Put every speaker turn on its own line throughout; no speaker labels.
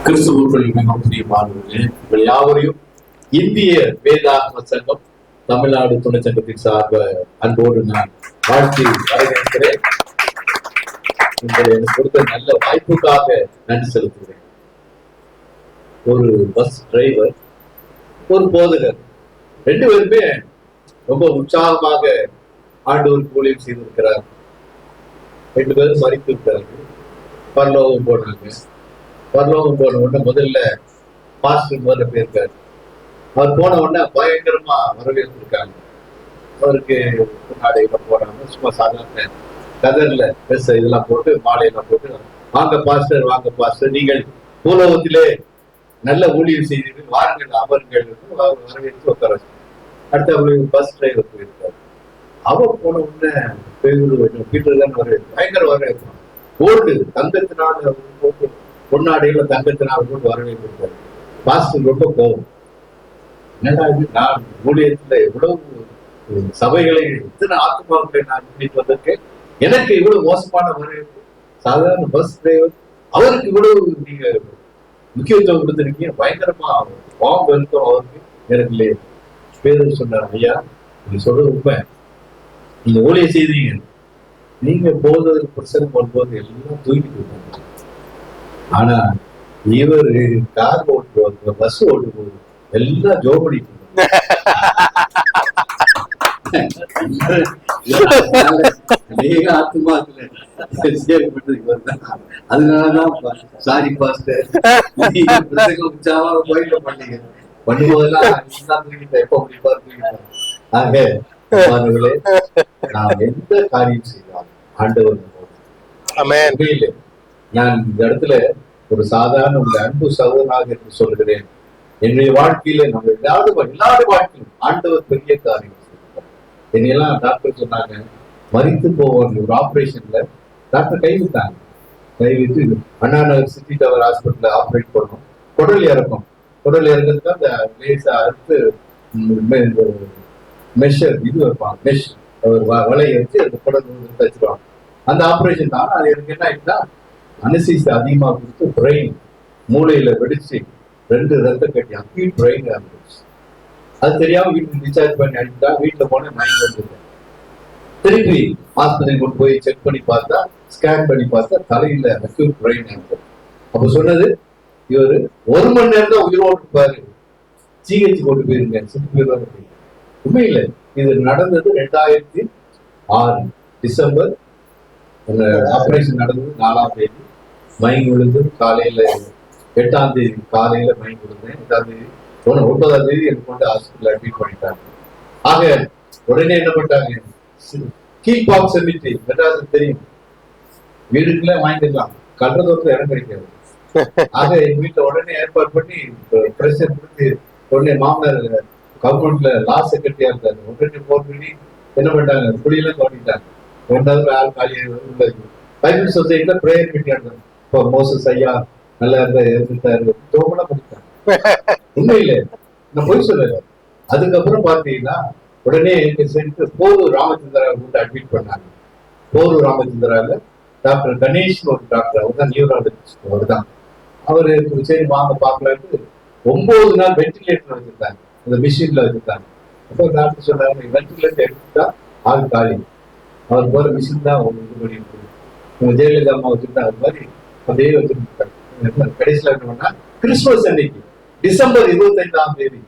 கிறிஸ்துவுக்குள் மிகவும் பிரியமானவர்களே, உங்கள் யாவரையும் இந்திய வேதாகம சங்கம் தமிழ்நாடு துணை சங்கத்தின் சார்ப அன்போடு நான் வாழ்த்தி வரவேற்கிறேன். உங்களை எனக்கு கொடுத்த நல்ல வாய்ப்புக்காக நன்றி செலுத்துகிறேன். ஒரு பஸ் டிரைவர், ஒரு போதகர், ரெண்டு பேருமே ரொம்ப உற்சாகமாக ஆண்டவருக்கு ஊழியம் செய்திருக்கிறார். ரெண்டு பேரும் மறித்து விட்டார்கள், பரலோகம் போனாங்க. பரலோகம் போன உடனே முதல்ல பாஸ்டர் முதல்ல போயிருக்காரு. அவர் போன உடனே பயங்கரமா வரவேற்றிருக்காங்க. அவருக்கு முன்னாடியெல்லாம் போடாம சும்மா சாதாரண கதர்ல ட்ரெஸ் இதெல்லாம் போட்டு மாலையெல்லாம் போட்டு, வாங்க பாஸ்டர், வாங்க பாஸ்டர், நீங்கள் பூலோகத்திலே நல்ல ஊழியம் செய்தீர்கள், வாருங்கள் அமருங்கள் வரவேற்று உட்கார வச்சு. அடுத்து அவருக்கு பஸ் டிரைவர் போயிருக்காரு. அவர் போன உடனே பீட்டர் தான் வரவேற்று பயங்கர வரவேற்பாங்க. கோல்டு தங்கத்தினால போட்டு பொன்னாடையில தங்கத்தினால் போட்டு வரவேற்று பாஸ்டர் ரொம்ப கோபம். என்னடா இது, நான் ஊழியத்துல இவ்வளவு சபைகளை இத்தனை ஆத்மாக்களை நான் கூட்டிட்டு வந்திருக்கேன், எனக்கு இவ்வளவு மோசமான வரவேற்பு, சாதாரண பஸ் டிரைவர் அவருக்கு இவ்வளவு நீங்க முக்கியத்துவம் கொடுத்துருக்கீங்க, பயங்கரமா வாம் வெல்கம் அவருக்கு எனக்கு இல்லையே. பேரு சொன்னார், ஐயா நீங்க சொல்றது உண்மை, நீங்க ஊழிய செய்தீங்க, நீங்க போவதற்கு பிரச்சனை பண்ணும்போது எல்லாம் தூக்கிட்டு இருக்காங்க. ஆனா இவர் கார் ஓட்டுவாங்க, பஸ் ஓட்டும்போது எல்லாம் ஜோபடி அதனாலதான் சாரி பாஸ்டர் உற்சாகமா கோயில பண்ணீங்க, பண்ணும்போதெல்லாம் எப்ப முடிப்பாரு. ஆக நாம் எந்த காரியம் செய்யலாம் ஆண்டவர் நான் இந்த இடத்துல ஒரு சாதாரண உங்க அன்பு சகோதரனாக என்று சொல்கிறேன். என்னுடைய வாழ்க்கையில நம்ம எல்லாரும் வாழ்க்கையிலும் ஆண்டவர் பெரிய காரியம் செய்வார். என்னையெல்லாம் டாக்டர் சொன்னாங்க மறித்து போவாங்க, ஒரு ஆபரேஷன்ல டாக்டர் கைவிட்டாங்க. கைவிட்டு அண்ணா நகர் சிட்டி டவர் ஹாஸ்பிட்டல்ல ஆப்ரேட் பண்ணணும். குடல் இறக்கும், குடல் இறங்கிறதுக்கு அந்த லேசா அறுத்து மெஷர் இது வைப்பாங்க, மெஷ் வலையை வச்சு அந்த குடல் தச்சுருவாங்க. அந்த ஆப்ரேஷன் தான். அது எனக்கு என்ன ஆயிடுச்சுன்னா அனசீஸ் அதிகமாக கொடுத்து பிரெயின் மூளையில வெடிச்சு 2 ரத்த கட்டி அக்யூட் பிரெயின் ஆரம்பிச்சு. அது தெரியாம வீட்டுக்கு டிஸ்சார்ஜ் பண்ணி அனுப்பிட்டா. வீட்டுல போன மைண்ட் வந்துருக்கேன். திருப்பி ஆஸ்பத்திரி கொண்டு போய் செக் பண்ணி பார்த்தா, ஸ்கேன் பண்ணி பார்த்தா தலையில அக்யூட் பிரெயின் ஆரம்பிச்சு. அப்ப சொன்னது, இவரு 1 மணி நேரம் தான் உயிரோடு இருப்பாரு, ஜிஹெச் கொண்டு போயிருங்க, சிட்டு போயிருவாங்க. உண்மையில இது நடந்தது 2006 டிசம்பர். ஆபரேஷன் நடந்தது 4ஆம் தேதி. மயங்கி விழுந்து காலையில 8ஆம் தேதி காலையில மயங்கி விழுந்தேன். 8ஆம் தேதி 9ஆம் தேதி எனக்கு கொண்டு ஹாஸ்பிட்டல் அட்மிட் பண்ணிட்டாங்க. ஆக உடனே என்ன பண்ணிட்டாங்க, கீழ்பாக் செமிட்ரி மெட்ராஸ் தெரியும், வீடுக்குள்ள வாங்கிக்கலாம், கல்றதோட இடம் கிடைக்காது. ஆக எங்க வீட்டுல உடனே ஏற்பாடு பண்ணி பிரஷர் கொடுத்து உடனே மாமனார் கவர்மெண்ட்ல லா செக்ரட்டரியா இருந்தாரு. உடனே போன் பண்ணி என்ன பண்ணிட்டாங்க, குடியெல்லாம் தோண்டிட்டாங்க. 2வது ஆள் காலியாக பைபிள் சொசைட்டில பிரேயர் மீட்டிங் இப்போ மோசஸ் ஐயா நல்லா இருந்தா இருந்துட்டாரு தோமெல்லாம் பண்ணிட்டாங்க. உண்மையில நான் போய் சொல்லல. அதுக்கப்புறம் பாத்தீங்கன்னா உடனே சென்று போரூர் ராமச்சந்திரா வந்து அட்மிட் பண்ணாங்க. போரூர் ராமச்சந்திரால டாக்டர் கணேஷ் ஒரு டாக்டர், அவர் தான் நியூராலஜிஸ்ட். அவர் தான் அவரு சரி வாங்க பாக்கலான்னு 9 நாள் வென்டிலேட்டர் வச்சிருந்தாங்க, அந்த மிஷின்ல வச்சிருந்தாங்க. அப்போ டாக்டர் சொன்னாங்க, வென்டிலேட்டர் எடுத்துட்டா ஆள் காலி, அவர் போற மிஷின் தான் இது பண்ணிட்டு ஜெயலலிதா அம்மா வச்சுருந்தா அது மாதிரி அப்படியே வச்சுருக்காங்க. கடைசியில் என்ன பண்ணா, கிறிஸ்துமஸ் அன்னைக்கு டிசம்பர் 25ஆம் தேதி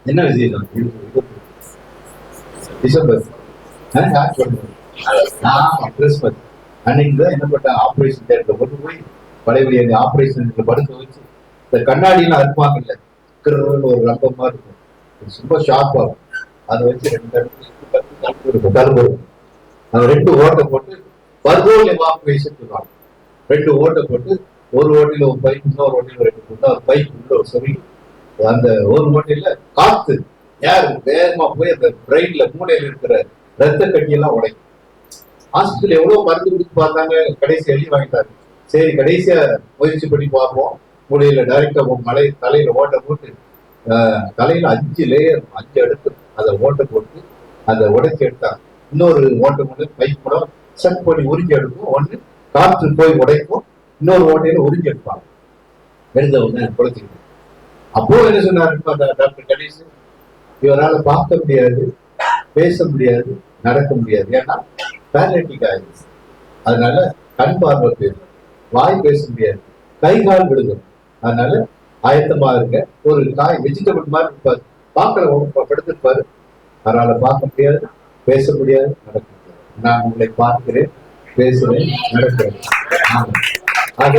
என்ன விசேஷம், டிசம்பர் கிறிஸ்துமஸ் அன்னைக்கு தான் என்ன பண்ணாங்க, ஆபரேஷன் தியேட்டர் கொண்டு போய் பழைய ஆபரேஷன் படுக்க வச்சு இந்த கண்ணாடியெல்லாம் அறுப்பாங்க இல்ல, ஒரு ரம்பமா இருக்கும், ரொம்ப ஷார்ப்பா இருக்கும், அதை வச்சு 2 இடத்துல அந்த 2 ஓட்டை போட்டு பர்கோல் எவாக்குவேஷன் சொல்லுவாங்க. 2 ஓட்டை போட்டு ஒரு ஓட்டையில ஒரு பைப், இன்னொரு ஓட்டையில 2 போட்டா ஒரு பைப் உள்ள ஒரு சொல்லி அந்த ஒரு ஓட்டையில காத்து யார் வேகமா போய் அந்த பிரெயின்ல மூளையில இருக்கிற ரத்த கட்டியெல்லாம் உடைக்கும். ஹாஸ்பிட்டல் எவ்வளவு மருந்து கொடுத்து பார்த்தாங்க, கடைசி எழுதி வாங்கிட்டாங்க. சரி கடைசியா முயற்சி பண்ணி பார்ப்போம், மூளையில டைரக்டா மலை தலையில ஓட்டை போட்டு தலையில 5 லேயர் 5 அடுத்து அதை ஓட்டை போட்டு அதை உடைச்சி எடுத்தாங்க. இன்னொரு ஓட்டை கொண்டு பைப் கூட செட் பண்ணி உறிஞ்சி எடுக்கும். ஒண்ணு காற்று போய் உடைக்கும், இன்னொரு ஓட்டையில உறிஞ்சி எடுப்பாங்க. எடுத்தவொடனே குறைச்சிக்கிட்டேன். அப்போ என்ன சொன்னாரு டாக்டர் கணேஷ், இவரால் பார்க்க முடியாது, பேச முடியாது, நடக்க முடியாது. ஏன்னா பேரலிட்டிக் ஆயிடுச்சு. அதனால கண் பார்வை போயிடும், வாய் பேச முடியாது, கை கால் விழுகும். அதனால ஆயத்தமா இருங்க. ஒரு காய் வெஜிடபிள் மாதிரி இருப்பாரு, பார்க்கல படுத்திருப்பாரு. அதனால பார்க்க முடியாது, பேச முடியாது, நடக்க முடியாது. நான் உங்களை பார்க்கிறேன், பேசுறேன், நடக்கிறேன். ஆக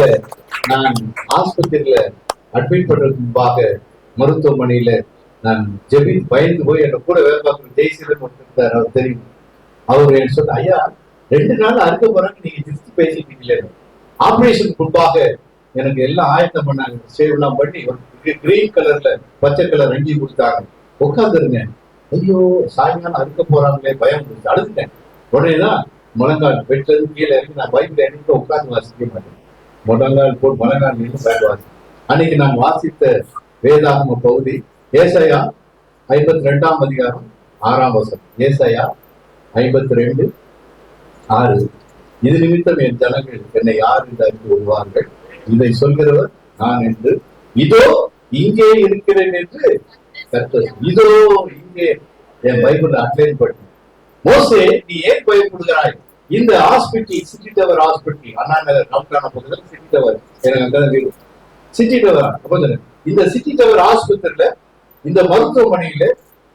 நான் ஆஸ்பத்திரியில அட்மிட் பண்றதுக்கு முன்பாக மருத்துவமனையில நான் பயந்து போய் என்ன கூட வேலை பார்க்குற ஜெய்சீலன் ஒருத்தர், அவர் தெரியும். அவர் என்ன சொன்ன, ஐயா 2 நாள் அறுக்க போறாங்க, நீங்க ஜிஸ்ட் பேசிட்டீங்களே. ஆபரேஷனுக்கு முன்பாக எனக்கு எல்லாம் ஆயத்தம் பண்ணாங்க, சேவ் எல்லாம் பண்ணி ஒரு கிரீன் கலர்ல பச்சை கலர் அங்கி கொடுத்தாங்க. உட்காந்துருங்க. ஐயோ சாயங்காலம் அறுக்க போறாங்களே, பயம் கொடுத்து அழுதுட்டேன். உடனேதான் முழங்கால் பெட்ல இருந்து கீழே இறங்கி நான் பைக்ல இறங்கி உட்காந்து வாசிக்க மாட்டேன். முழங்கால் போட்டு முழங்கால் நின்று பயன் வாசி. அன்னைக்கு நான் வாசித்த வேதாகம பகுதி ஏசாயா 52ஆம் அதிகாரம் 6ஆம் வசனம். ஏசாயா 52:6. இது நிமித்தம் என் ஜனங்கள் என்னை யார் என்று அறிந்து வருவார்கள், இதை சொல்கிறவர் நான் என்று. இதோ இங்கே இருக்கிறேன் என்று கர்த்தர். இதோ இங்கே என் பைபிள் அட்லைன் பண்ணி, மோசே நீ ஏன் பயப்படுகிறாய்? இந்த hospital city tower hospital, Anna Nagar ரவுண்டான பக்கத்தில் சிட்டி டவர், எனக்கு அங்கதான் வீடு. சிட்டி டவர், இந்த சிட்டி டவர் ஆஸ்பத்திரியில, இந்த மருத்துவமனையில,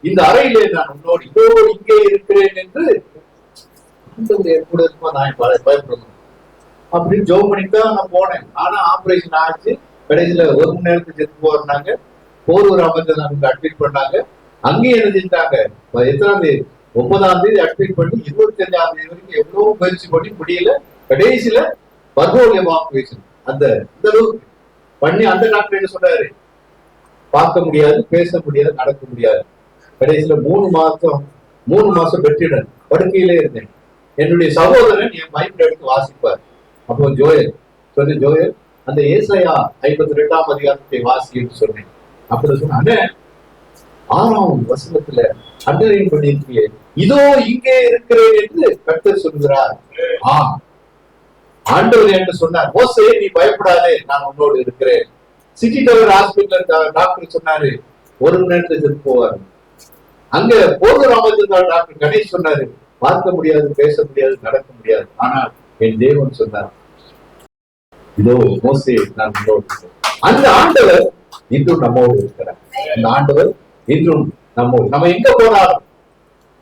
இந்த அறையிலே நான் உன்னோடு இதோ இங்கே இருக்கிறேன் என்று கூட இருக்குமா நான் பயப்படணும் அப்படின்னு ஜோம் பண்ணித்தான் நான் போனேன். ஆனா ஆபரேஷன் ஆச்சு. கடைசியில 1 மணி நேரத்துக்கு செத்து போறாங்க. போரூர் அமைச்சர் நமக்கு அட்மிட் பண்ணாங்க. அங்கேயும் என்ன செஞ்சாங்க, எத்தனாம் தேதி 9ஆம் தேதி அட்மிட் பண்ணி 25ஆம் தேதி வரைக்கும் எவ்வளவு முயற்சி பண்ணி முடியல. கடைசியில பர்கோலியம் ஆபரேஷன் அந்த அளவுக்கு பண்ணி அந்த டாக்டர் என்ன சொன்னாரு, பார்க்க முடியாது, பேச முடியாது, நடக்க முடியாது. கடைசியில 3 மாசம் பெற்றிடன் படுக்கையிலே இருந்தேன். என்னுடைய சகோதரன் என் பைபிள் எடுத்து வாசிப்பார். அப்போ ஜோயல் சொன்ன, ஜோயல் அந்த ஏசாயா 52ஆம் அதிகாரத்தை வாசி என்று சொன்னேன். அப்படி சொன்ன 6ஆம் வசனத்துல அண்டரைன் பண்ணியிருக்கீங்க, இதோ இங்கே இருக்கிறேன் என்று கர்த்தர் சொல்கிறார். ஆண்டவர் என்று சொன்னார், மோசே நீ பயப்படாதே, நான் உன்னோடு இருக்கிறேன். சிட்டி டவர் ஹாஸ்பிட்டல் டாக்டர் சொன்னாரு 1 மணி நேரத்துக்கு போவாரு. அங்க போதூர் அமைச்சர் டாக்டர் கணேஷ் சொன்னாரு, பார்க்க முடியாது, பேச முடியாது, நடக்க முடியாது. ஆனால் என் தேவன் சொன்னார், இதோ மோசே நான் உன்னோடு. அந்த ஆண்டவர் இன்றும் நம்மோடு இருக்கிறார். அந்த ஆண்டவர் இன்றும் நம்மோடு. நம்ம எங்க போனாலும்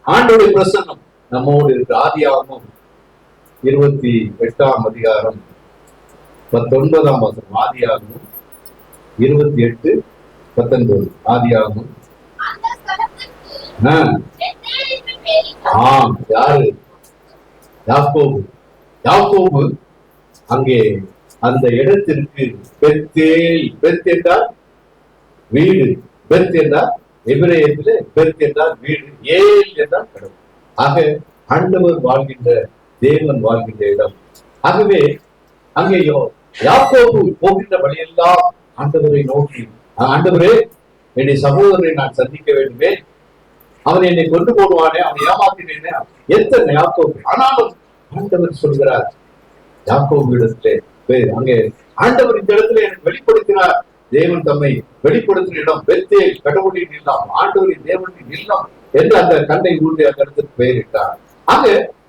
ஆண்டோடைய பிரசன்னம் நம்மோடு இருக்கு. ஆதியாகமம் 28ஆம் அதிகாரம் 19ஆம் வசனம். ஆதியாகமம் 28:19. ஆதியாகமம். யாரு? யாக்கோபு. யாக்கோபு அங்கே அந்த இடத்திற்கு பெத்தேல், பெத் என்றால் வீடு, பெத் என்றால் எபிரேயத்திலே பெத் என்றால் வீடு, ஏல் என்றால் கடவுள். ஆக ஆண்டவர் வாழ்கின்ற, தேவன் வாழ்கின்ற இடம். ஆகவே அங்கேயோ யாக்கோபு போகின்ற வழியெல்லாம் ஆண்டவரை நோக்கி, ஆண்டவரே என்னுடைய சகோதரரை நான் சந்திக்க வேண்டுமே, அவன் என்னை கொண்டு போடுவானே, அவன் ஏமாத்தினேனே, எத்தனை யாக்கோபு. ஆனாலும் ஆண்டவர் சொல்கிறார் யாக்கோபு இடத்திலே அங்கே ஆண்டவர் இந்த இடத்துல எனக்கு வெளிப்படுத்தினார். தேவன் தம்மை வெளிப்படுத்தின இடம் பெத்தேல், கடவுளின் இல்லம், ஆண்டவரின் தேவனின் இல்லம் என்று அந்த கண்ணை ஊன்றி அந்த இடத்துக்கு பெயரிட்டார். ஆக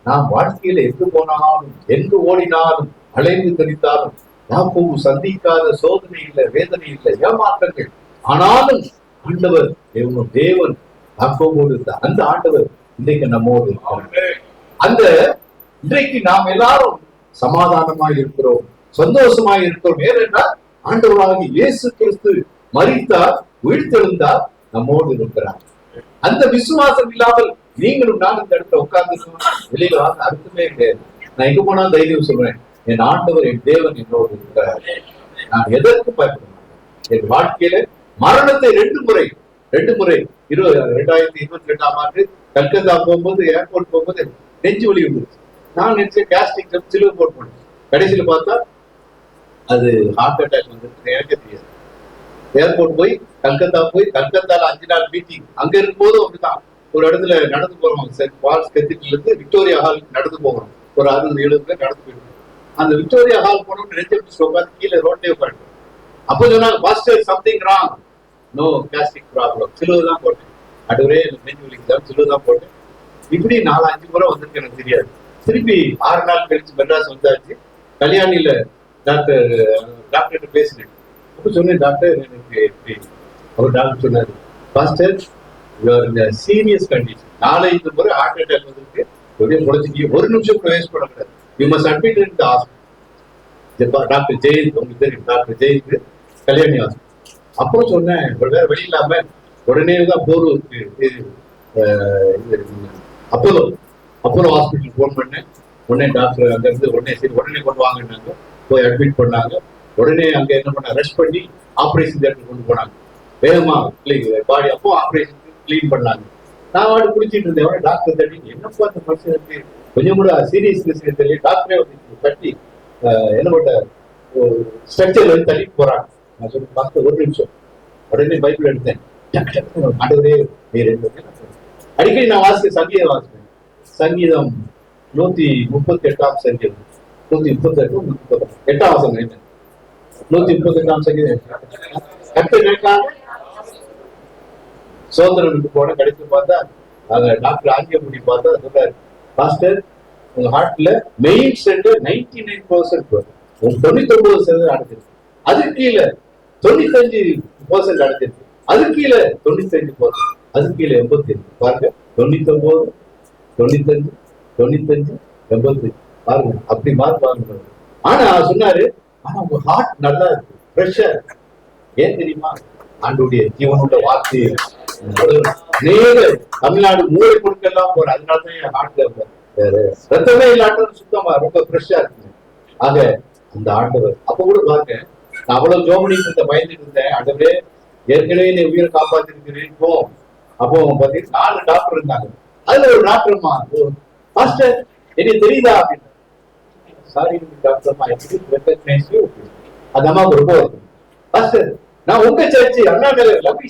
நாம் வாழ்க்கையில எங்கு போனாலும், எங்கு ஓடினாலும், அலைந்து தெரிந்தாலும் யாக்கோபு சந்திக்காத சோதனை இல்லை, வேதனை இல்லை, ஏமாற்றங்கள். ஆனாலும் ஆண்டவர் தேவன் யாக்கோபோடு இருந்தார். அந்த ஆண்டவர் இன்றைக்கு நம்மோடு இருக்கிறார். அந்த இன்றைக்கு நாம் எல்லாரும் சமாதானமாய் இருக்கிறோம், சந்தோஷமாய் இருக்கிறோம். ஏனென்றால் ஆண்டவராகிய இயேசு கிறிஸ்து மரித்தார், உயிர்த்தெழுந்தார், நம்மோடு இருக்கிறார். அந்த விசுவாசம் இல்லாமல் நீங்களும் நான் இந்த இடத்துல உட்கார்ந்து வெளியில வாங்க அர்த்தமே கிடையாது. நான் எங்க போனா தைரியம் சொல்றேன், என் ஆண்டவர், என் தேவன் என்னோடு இருக்கிறார். நான் எதற்கு பயப்பட மாட்டேன். என் வாழ்க்கையில மரணத்தை 2 முறை 2022ஆம் ஆண்டு கல்கத்தா போகும்போது, ஏர்போர்ட் போகும்போது நெஞ்சு வலி வந்துருச்சு. நான் நினைச்சேன் கேஸ்ட்ரிக் சிலுவை போட் பண்ணேன். கடைசியில பார்த்தா அது ஹார்ட் அட்டாக் வந்துருக்கு, எனக்கே தெரியாது. ஏர்போர்ட் போய் கல்கத்தால 5 நாள் மீட்டிங். அங்க இருக்கும்போது அப்படிதான் ஒரு இடத்துல நடந்து போறோம். சென்ட் பால்ஸ் கத்தீட்ரல்ல இருந்து விக்டோரியா ஹாலுக்கு நடந்து போகிறோம். ஒரு 60-70 பேர் நடந்து போயிடும். அந்த விக்டோரியா ஹால் போனோம்னு நெஞ்சு உட்காந்து கீழே ரோட்லயே உட்காந்து அப்போ சொன்னாங்க pastor something wrong. No gastric problem. சிலுவை தான் போட்டேன். அடுவரே நெஞ்சு வலிக்குதான் சிலுவை தான் போட்டேன். இப்படி 4-5 முறை வந்திருக்கு, எனக்கு தெரியாது. திருப்பி 6 நாள் கழிச்சு மெட்ராஸ் வந்தாச்சு. கல்யாணியில டாக்டர்கிட்ட பேசினேன். அப்ப சொன்னேன், டாக்டர் எனக்கு இப்படி. அவர் டாக்டர் சொன்னாரு, பாஸ்டர் சீரியஸ் கண்டிஷன், 4-5 முறை ஹார்ட் அட்டாக் வந்திருக்கு, ஒரே முளைச்சிக்கு, ஒரு நிமிஷம் கூட வேஸ்ட் பண்ணக்கூடாது, you must admit in the hospital. Doctor Jayanth, உங்களுக்கு தெரியும் டாக்டர் ஜெயந்த், கல்யாணி ஹாஸ்பிட்டல். அப்புறம் சொன்னேன், வேற வழி இல்லாம உடனே தான் போரூருக்கு அப்போலோ ஹாஸ்பிட்டல் போன் பண்ணேன். உடனே டாக்டர் அங்க இருந்து உடனே சரி உடனே கொண்டு வாங்கினாங்க, போய் அட்மிட் பண்ணாங்க. உடனே அங்க என்ன பண்ண, ரெஸ்ட் பண்ணி ஆப்ரேஷன் தியேட்டர் கொண்டு போனாங்க வேகமா பாடி. அப்போ ஆப்ரேஷன் கிளீன் பண்ணாங்க. நான் வாடி குடிச்சிட்டு இருந்தேன். டாக்டர் தட்டி, என்னப்பா அந்த மனுஷனுக்கு கொஞ்சம் கூட சீரியஸ்னஸ் தெரியல. டாக்டரே வந்து தட்டி என்ன பண்ண ஸ்ட்ரக்சர் வந்து தள்ளிட்டு போறாங்க. நான் சொல்லி பார்த்து ஒரு நிமிஷம், உடனே பைபிள் எடுத்தேன். ஆண்டவரே அடிக்கடி நான் வாசிக்க சங்கீதம் வாசிப்பேன். சங்கீதம் 138 சங்கீதம் 138 8ஆம் வசனம் என்ன 138 சங்கீதம் சோதரனுக்கு போன கடைசி பார்த்தா அங்க டாக்டர் ஆங்கியபுடி பார்த்தா சொல்றாரு, பாஸ்டர் உங்க ஹார்ட்ல மெயின் ஸ்டெண்ட் 99% 99% அடைச்சிருக்கு, அது கீழே 95% அடைச்சிருக்கு, அது கீழே 95%, அது கீழே 85. பாருங்க 99 95 95 85 பாருங்க, அப்படி மார்க் வாங்க. ஆனா சொன்னாரு, ஆனா உங்க ஹார்ட் நல்லா இருக்கு, பிரஷர். ஏன் தெரியுமா? ஆண்டுடைய ஜீவனுள்ள வார்த்தை நேர தமிழ்நாடு மூளை கொடுக்கலாம் போற, அதனாலதான் ஹார்ட்ல ரத்தமே இல்லாட்டம் சுத்தமா ரொம்ப ஃப்ரெஷ்ஷா இருக்கு. ஆக அந்த ஆண்டவர் அப்ப கூட பாருங்க, நான் அவ்வளவு ஜோமனிக்கு இருந்த பயந்துட்டு இருந்தேன். ஆண்டவரே ஏற்கனவே நீ உயிரை காப்பாத்திருக்கிறேன். அப்போ பாத்தீங்கன்னா 4 டாக்டர் இருந்தாங்க. அதுல ஒரு டாக்டர்மா, மாஸ்டர் எனக்கு தெரியுதா அப்படின்னு. சாரி டாக்டர்மா, அந்த அம்மாவுக்கு ரொம்ப மாஸ்டர், நான் உங்க சர்ச்சு அண்ணா நகர் லவ்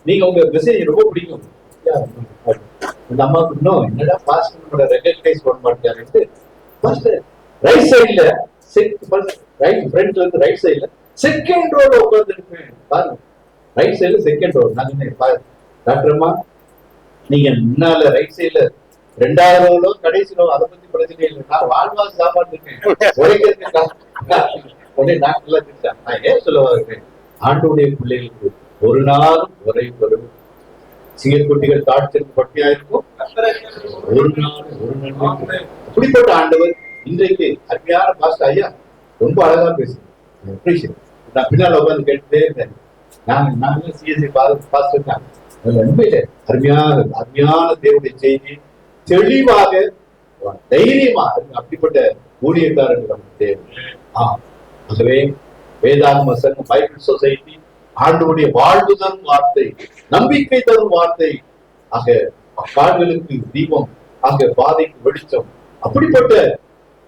நீங்க உங்க மெசேஜ் ரொம்ப பிடிக்கும். அந்த அம்மாவுக்கு இன்னும் என்னடா பாஸ்டர் ரெகக்னைஸ் பண்ண மாட்டாரு. பாஸ்டர் ரைட் சைட்ல ரைட் ஃப்ரண்ட்ல இருந்து ரைட் சைட்ல செகண்ட் ரோல உட்கார்ந்து இருப்பேன் பாருங்க, ரைட் சைட்ல செகண்ட் ரோல். நான் பாரு டாக்டர்மா, நீங்க முன்னால ரைட் சைட்ல 2வது ரோலோ கடைசி ரோல், அதை பத்தி பிரச்சனை இல்லை, நான் வாழ்வாசி சாப்பாடு இருக்கேன் உடனே டாக்டர்லாம் திட்டான். நான் ஏன் சொல்ல இருக்கேன், ஆண்டோடைய பிள்ளைகளுக்கு ஒரு நாளும் ஒரே வரும். சிங்கக்குட்டிகள் தாட்சிற்கு பட்டியா இருக்கும், ஒரு நாள் ஒரு நன்மை. அப்படிப்பட்ட ஆண்டவர் இன்றைக்கு அருமையான பாஸ்டர் ஐயா ரொம்ப அழகா பேசுறேன். நான் பின்னால உட்காந்து கேட்டுட்டே இருந்தேன். நாங்க சிஎஸ்சி பாஸ்டர் தான். உண்மையில அருமையான தேவனுடைய செய்தி தெளிவாக தைரியமாக அப்படிப்பட்ட ஊழியக்காரர்கள் நமக்கு தேவை. ஆகவே வேதாகம சங்கம் பைபிள் சொசைட்டி ஆண்டவருடைய வாழ்வு தரும் வார்த்தை, நம்பிக்கை தரும் வார்த்தை, ஆக கால்களுக்கு தீபம், ஆக பாதைக்கு வெளிச்சம். அப்படிப்பட்ட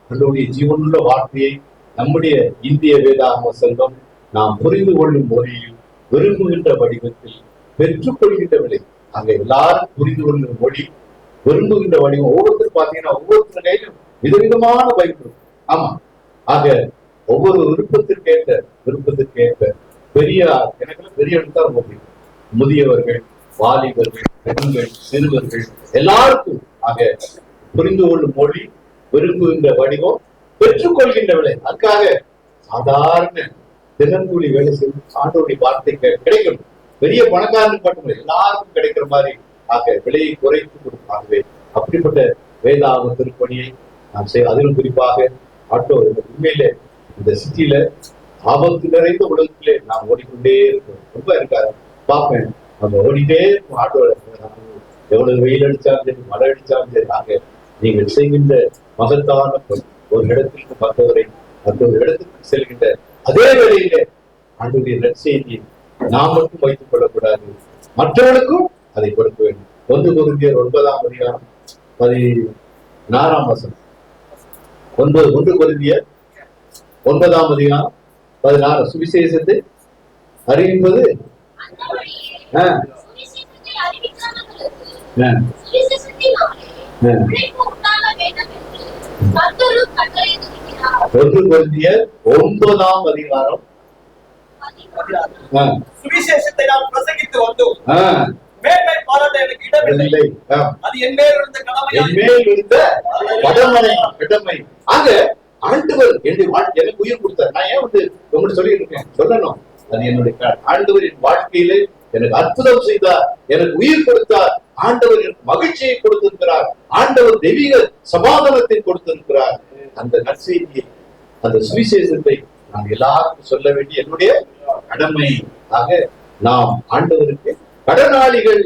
ஆண்டவருடைய ஜீவனுள்ள வார்த்தையை நம்முடைய இந்திய வேதாகம சங்கம் நாம் புரிந்து கொள்ளும் மொழியில் விரும்புகின்ற வடிவத்தில் பெற்றுக்கொள்கின்ற விலை. அங்க எல்லாரும் புரிந்து கொள்ளும் மொழி, விரும்புகின்ற வடிவம். ஒவ்வொருத்தரும் பாத்தீங்கன்னா ஒவ்வொருத்தர் கையிலும் விதவிதமான பைபிள். ஆமா, ஆக ஒவ்வொரு விருப்பத்திற்கேற்ற பெரியார், எனக்கு பெரிய எழுத்தா ரொம்ப பிடிக்கும். முதியவர்கள், வாலிபர்கள், பெண்கள், சிறுவர்கள் எல்லாருக்கும் ஆக புரிந்து கொள்ளும் மொழி, விரும்புகின்ற வடிவம், பெற்றுக்கொள்கின்ற விலை. அதுக்காக சாதாரண தினக்கூலி வேலை செய்து ஆண்டவருடைய வார்த்தை கிடைக்கணும். பெரிய பணக்காரனுக்கு மட்டும் எல்லாருக்கும் கிடைக்கிற மாதிரி ஆக விலையை குறைத்து கொடுக்கும். ஆகவே அப்படிப்பட்ட வேதாகம திருப்பணியை நாம் செய்ய, அதிலும் குறிப்பாக ஆட்டோ உண்மையிலே இந்த சிட்டியில ஆபத்து நிறைந்த உலகத்திலே நாம் ஓடிக்கொண்டே இருக்கோம். ரொம்ப இருக்காது பார்ப்பேன், நம்ம ஓடிட்டே இருக்கும் ஆட்டோல. எவ்வளவு வெயில் அடிச்சாலும் சரி, மழை அடிச்சாலும் சரி, ஆக நீங்கள் செய்கின்ற மகத்தான ஒரு இடத்திற்கு மற்றொரு இடத்துக்கு செல்கின்ற அதே வேளையிலே ஆண்டவருடைய நற்செய்தியை நாம் மட்டும் வைத்துக் கொள்ளக்கூடாது, மற்றவர்களுக்கும் அதை கொடுக்க வேண்டும். 1 கொரிந்தியர் 9ஆம் அதிகாரம் 16ஆம் வசனம். 1 கொரிந்தியர் 9ஆம் அதிகாரம் 16. சுவிசேஷத்தை அறிவிப்பது கொரிந்தியர் 9ஆம் அதிகாரம்
சுவிசேஷத்தை நாம் பிரசங்கித்து வந்தோம். மேன்மை பாராட்ட எனக்கு இடமில்லை. அது என் மேல் இருந்த
கடமை. ஆக ஆண்டவர் எனக்கு உயிர் கொடுத்தார். நான் ஏன் உங்கள்கிட்ட சொல்லி இருக்கேன் சொல்லணும். அது என்னுடைய ஆண்டவரின் வாழ்க்கையிலே எனக்கு அற்புதம் செய்தார், எனக்கு உயிர் கொடுத்தார். ஆண்டவர் எனக்கு மகிழ்ச்சியை கொடுத்திருக்கிறார். ஆண்டவர் தெய்வீக சமாதானத்தை கொடுத்திருக்கிறார். அந்த நற்செய்தியை, அந்த சுவிசேஷத்தை நாம் எல்லாருக்கும் சொல்ல வேண்டிய என்னுடைய கடமை. ஆக நாம் ஆண்டவருக்கு கடனாளிகள்.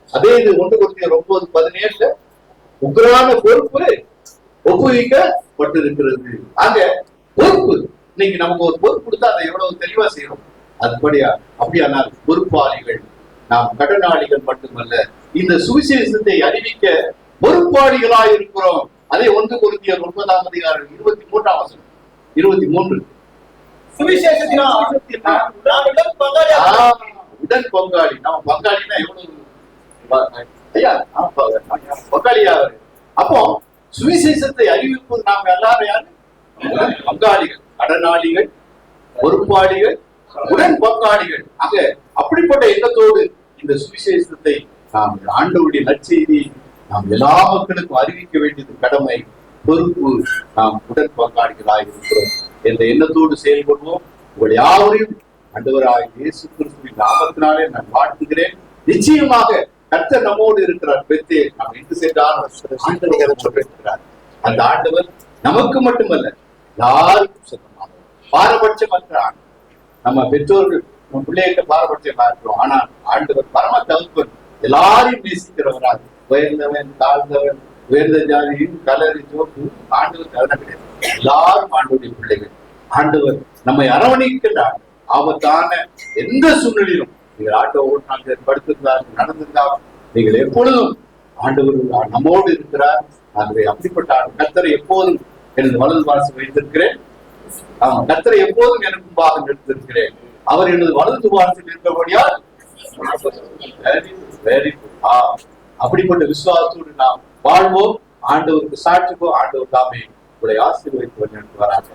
அதே இது 1 Corinthians 9:17 உக்ரான பொறுப்பு ஒப்புவிக்கப்பட்டிருக்கிறது. ஆக பொறுப்பு, இன்னைக்கு நமக்கு ஒரு பொறுப்பு கொடுத்தா அதை எவ்வளவு தெளிவா செய்யணும். அப்படியானால் பொறுப்பாளிகள் நாம், கடனாளிகள் மட்டுமல்ல, இந்த சுவிசேஷத்தை அறிவிக்க பொறுப்பாளிகளாய் இருக்கிறோம். அதே 1 Corinthians 9:23 23 உடன் பங்காளி. நம்ம பங்காளினா எவ்வளவு பங்காளியா. அப்போ சுவிசேஷத்தை அறிவிப்பது நாம் எல்லாரும் யாரு? பங்காளிகள், கடனாளிகள், பொறுப்பாளிகள், உடன் பங்காளிகள். ஆக அப்படிப்பட்ட எண்ணத்தோடு இந்த சுவிசேஷத்தை நாம், ஆண்டவருடைய நற்செய்தியை நாம் எல்லா மக்களுக்கும் அறிவிக்க வேண்டியது கடமை, பொறுப்பு. நாம் உடன் பங்காளிகளாக இருக்கிறோம் என்ற எண்ணத்தோடு செயல்படுவோம். உங்கள் யாவரையும் ஆண்டவராகிய இயேசு கிறிஸ்துவின் நாமத்தினாலே நான் வாழ்த்துகிறேன். நிச்சயமாக கர்த்தர் நம்மோடு இருக்கிறார். பெற்றே நாம் எங்கு சென்றாலும் அந்த ஆண்டவர் நமக்கு மட்டுமல்ல, யாருக்கும் சொந்தமானவர், பாரபட்சமற்ற ஆண்டவர். நம்ம பெற்றோர்கள் நம்ம பிள்ளைகிட்ட பாரபட்சமா இருக்கிறோம். ஆனால் ஆண்டவர் பரம தகுப்பன், எல்லாரையும் நேசிக்கிறவராக, உயர்ந்தவன் தாழ்ந்தவன், உயர்ந்த ஜாதியும் கலரி ஜோப்பு ஆண்டவர் தகுந்த கிடையாது. எல்லாரும் ஆண்டவருடைய பிள்ளைகள். ஆண்டவர் நம்மை அரவணைக்கின்றார். ஆபத்தான எந்த சூழ்நிலையிலும் நீங்கள் ஆட்டோ ஓட்டினாங்க, படுத்திருந்தார்கள், நடந்திருந்தாலும், நீங்கள் எப்பொழுதும் ஆண்டவர் நம்மோடு இருக்கிறார். ஆகவே அப்படிப்பட்ட கர்த்தரை எப்போதும் எனது வலது வாசி வைத்திருக்கிறேன். கர்த்தரை எப்போதும் எனக்கு முன்பாக எடுத்திருக்கிறேன். அவர் எனது வலது வாரத்தில் இருக்கபடியால் அப்படிப்பட்ட விசுவாசத்தோடு நாம் வாழ்வோம். ஆண்டவருக்கு சாட்சிப்போம். ஆண்டவர் தாமே உங்களை ஆசீர்வதித்து வராங்க.